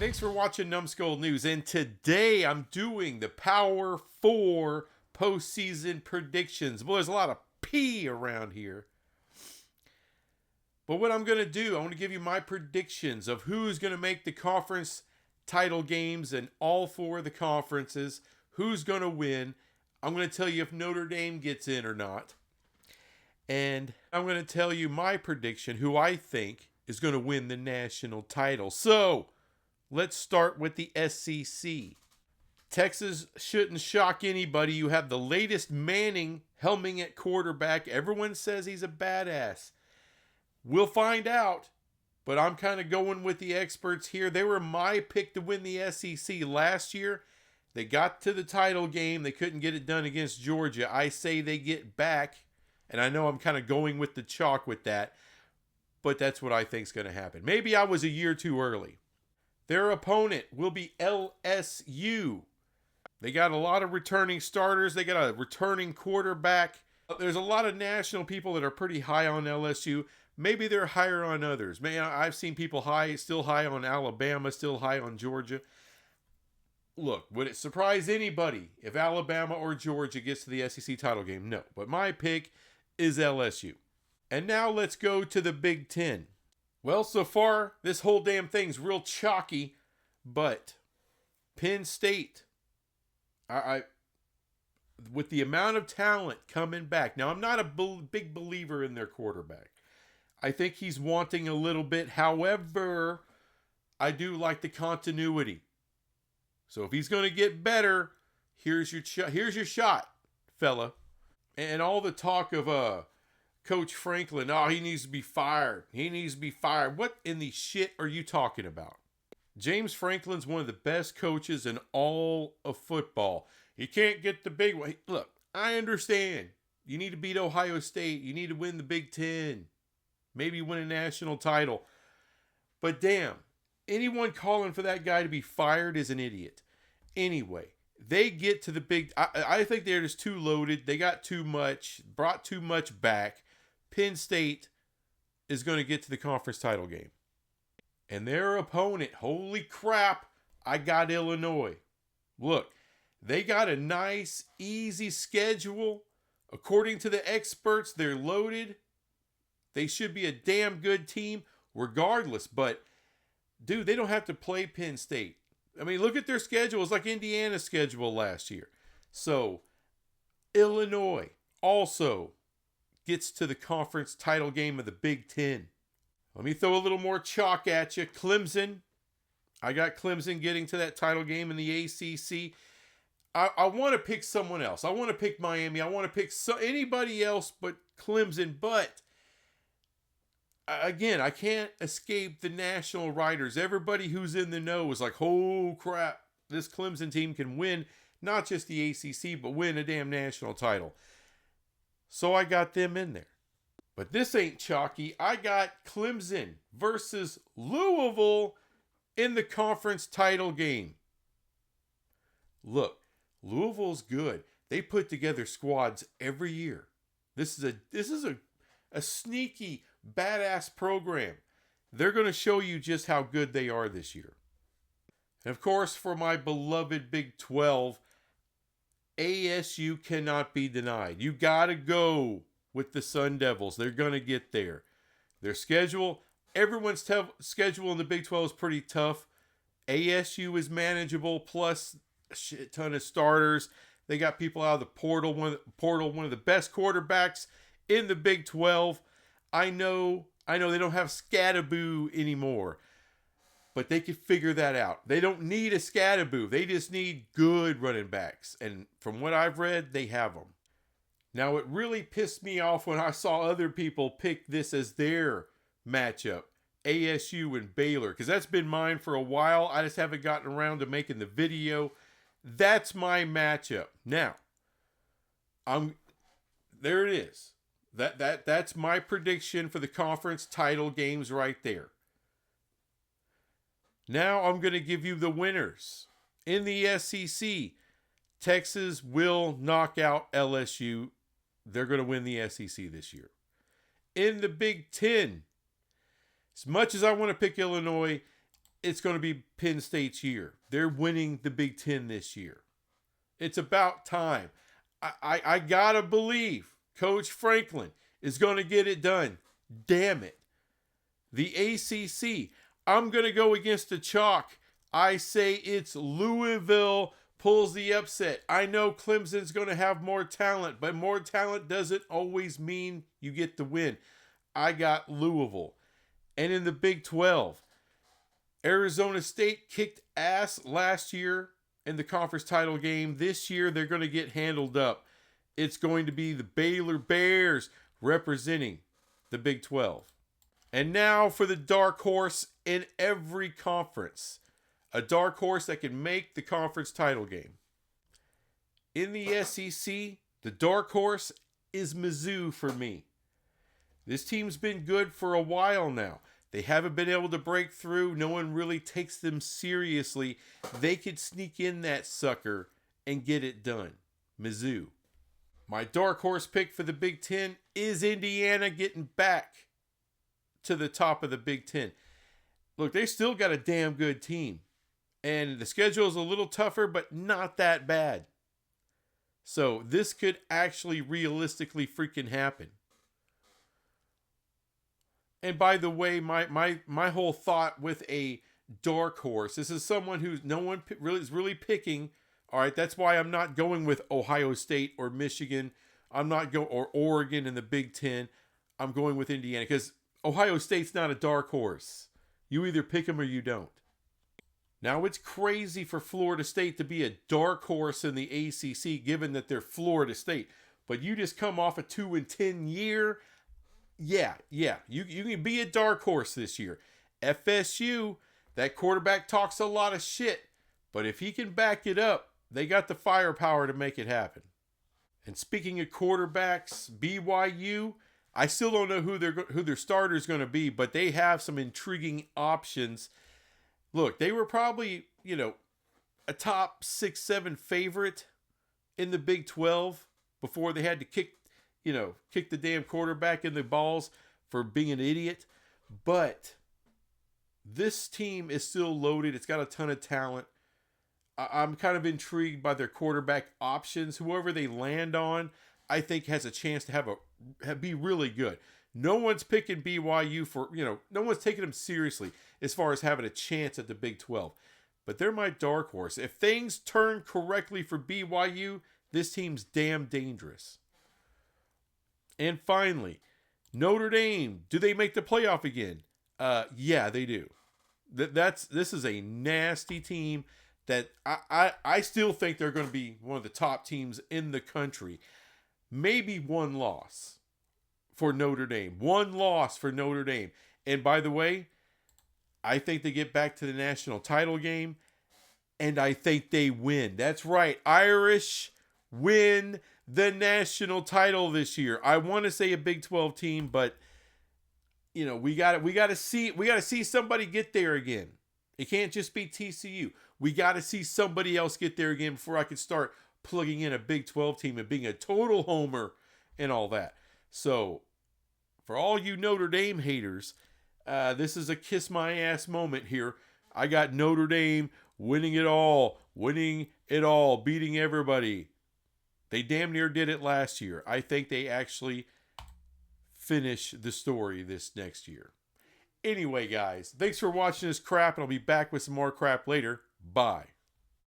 Thanks for watching Numbskull News, and today I'm doing the Power 4 postseason predictions. Well, there's a lot of P around here. But what I'm going to do, I want to give you my predictions of who's going to make the conference title games in all four of the conferences, who's going to win. I'm going to tell you if Notre Dame gets in or not. And I'm going to tell you my prediction, who I think is going to win the national title. So, let's start with the SEC. Texas shouldn't shock anybody. You have the latest Manning helming at quarterback. Everyone says he's a badass. We'll find out, but I'm kind of going with the experts here. They were my pick to win the SEC last year. They got to the title game. They couldn't get it done against Georgia. I say they get back, and I know I'm kind of going with the chalk with that, but that's what I think is going to happen. Maybe I was a year too early. Their opponent will be LSU. They got a lot of returning starters. They got a returning quarterback. There's a lot of national people that are pretty high on LSU. Maybe they're higher on others. Man, I've seen people still high on Alabama, still high on Georgia. Look, would it surprise anybody if Alabama or Georgia gets to the SEC title game? No, but my pick is LSU. And now let's go to the Big Ten. Well, so far, this whole damn thing's real chalky, but Penn State, with the amount of talent coming back. Now, I'm not a big believer in their quarterback. I think he's wanting a little bit. However, I do like the continuity. So if he's going to get better, here's your shot, fella. And all the talk of Coach Franklin, oh, he needs to be fired. He needs to be fired. What in the shit are you talking about? James Franklin's one of the best coaches in all of football. He can't get the big one. Look, I understand. You need to beat Ohio State. You need to win the Big Ten. Maybe win a national title. But damn, anyone calling for that guy to be fired is an idiot. Anyway, they get to the big... I think they're just too loaded. They got too much, brought too much back. Penn State is going to get to the conference title game. And their opponent, holy crap, I got Illinois. Look, they got a nice, easy schedule. According to the experts, they're loaded. They should be a damn good team regardless. But, dude, they don't have to play Penn State. I mean, look at their schedule. It's like Indiana's schedule last year. So, Illinois also gets to the conference title game of the Big Ten. Let me throw a little more chalk at you. Clemson. I got Clemson getting to that title game in the ACC. I want to pick someone else. I want to pick Miami. I want to pick anybody else but Clemson. But, again, I can't escape the national writers. Everybody who's in the know is like, oh, crap. This Clemson team can win not just the ACC, but win a damn national title. So I got them in there. But this ain't chalky. I got Clemson versus Louisville in the conference title game. Look, Louisville's good. They put together squads every year. This is a sneaky, badass program. They're going to show you just how good they are this year. And of course, for my beloved Big 12, ASU cannot be denied. You got to go with the Sun Devils. They're going to get there. Their schedule, everyone's schedule in the Big 12 is pretty tough. ASU is manageable, plus a shit ton of starters. They got people out of the portal. One of the best quarterbacks in the Big 12. I know they don't have Scattaboo anymore, but they could figure that out. They don't need a Scattaboo. They just need good running backs. And from what I've read, they have them. Now, it really pissed me off when I saw other people pick this as their matchup, ASU and Baylor, because that's been mine for a while. I just haven't gotten around to making the video. That's my matchup. Now, there it is. That's my prediction for the conference title games right there. Now I'm going to give you the winners. In the SEC, Texas will knock out LSU. They're going to win the SEC this year. In the Big Ten, as much as I want to pick Illinois, it's going to be Penn State's year. They're winning the Big Ten this year. It's about time. I got to believe Coach Franklin is going to get it done. Damn it. The ACC, I'm going to go against the chalk. I say it's Louisville pulls the upset. I know Clemson's going to have more talent, but more talent doesn't always mean you get the win. I got Louisville. And in the Big 12, Arizona State kicked ass last year in the conference title game. This year, they're going to get handled up. It's going to be the Baylor Bears representing the Big 12. And now for the dark horse in every conference. A dark horse that can make the conference title game. In the SEC, the dark horse is Mizzou for me. This team's been good for a while now. They haven't been able to break through. No one really takes them seriously. They could sneak in that sucker and get it done. Mizzou. My dark horse pick for the Big Ten is Indiana getting back to the top of the Big Ten. Look, they still got a damn good team. And the schedule is a little tougher, but not that bad. So this could actually realistically freaking happen. And by the way, my whole thought with a dark horse, this is someone who no one really is really picking. All right, that's why I'm not going with Ohio State or Michigan. I'm not going or Oregon in the Big Ten. I'm going with Indiana because Ohio State's not a dark horse. You either pick them or you don't. Now, it's crazy for Florida State to be a dark horse in the ACC, given that they're Florida State. But you just come off a 2-10 year. Yeah. You can be a dark horse this year. FSU, that quarterback talks a lot of shit. But if he can back it up, they got the firepower to make it happen. And speaking of quarterbacks, BYU, I still don't know who their starter is going to be, but they have some intriguing options. Look, they were probably, a top 6-7 favorite in the Big 12 before they had to kick the damn quarterback in the balls for being an idiot. But this team is still loaded. It's got a ton of talent. I'm kind of intrigued by their quarterback options. Whoever they land on, I think has a chance to be really good. No one's picking BYU for, no one's taking them seriously as far as having a chance at the Big 12. But they're my dark horse. If things turn correctly for BYU, this team's damn dangerous. And finally, Notre Dame, do they make the playoff again? Yeah, they do. This is a nasty team that I still think they're going to be one of the top teams in the country. Maybe one loss for Notre Dame. One loss for Notre Dame. And by the way, I think they get back to the national title game, and I think they win. That's right. Irish win the national title this year. I want to say a Big 12 team, but we got to see somebody get there again. It can't just be TCU. We got to see somebody else get there again before I can start plugging in a Big 12 team and being a total homer and all that. So, for all you Notre Dame haters, this is a kiss my ass moment here. I got Notre Dame winning it all, beating everybody. They damn near did it last year. I think they actually finish the story this next year. Anyway, guys, thanks for watching this crap, and I'll be back with some more crap later. Bye.